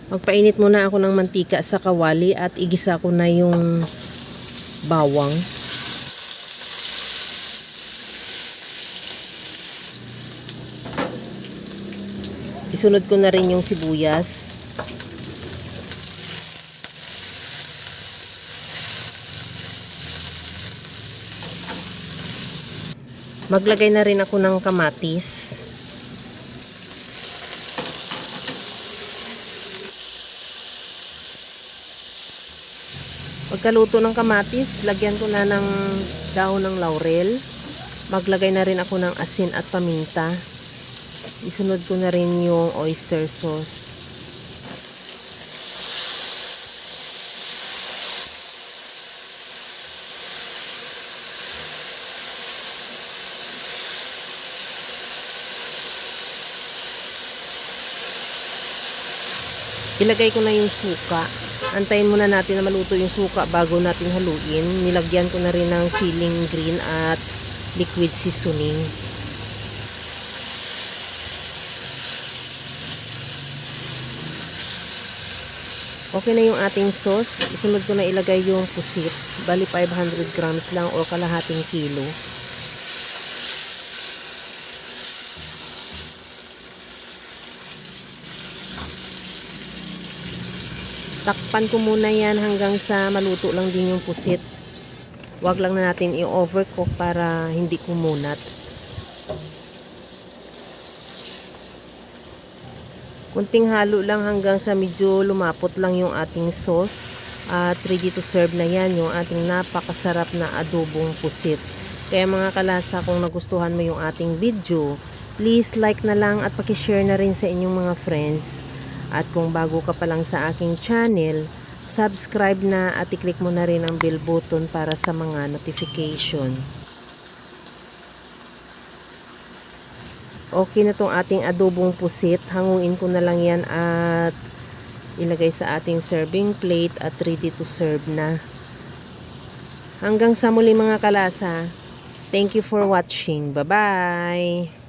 Magpainit muna ako ng mantika sa kawali at igisa ko na yung bawang. Isunod ko na rin yung sibuyas. Maglagay na rin ako ng kamatis. Pagkaluto ng kamatis, lagyan ko na ng dahon ng laurel. Maglagay na rin ako ng asin at paminta. Isunod ko na rin yung oyster sauce. Ilagay ko na yung suka. Antayin muna natin na maluto yung suka bago natin haluin. Nilagyan ko na rin ng siling green at liquid seasoning. Okay na yung ating sauce. Isunod ko na ilagay yung pusit. Bali 500 grams lang o kalahating kilo. Takpan ko muna yan hanggang sa maluto lang din yung pusit. Huwag lang na natin i-overcook para hindi kumunat. Kunting halo lang hanggang sa medyo lumapot lang yung ating sauce. At ready to serve na yan yung ating napakasarap na adobong pusit. Kaya mga kalasa, kung nagustuhan mo yung ating video, please like na lang at pakishare na rin sa inyong mga friends. At kung bago ka pa lang sa aking channel, subscribe na at i-click mo na rin ang bell button para sa mga notification. Okay na tong ating adobong pusit. Hanguin ko na lang yan at ilagay sa ating serving plate at ready to serve na. Hanggang sa muli mga kalasa. Thank you for watching. Bye-bye!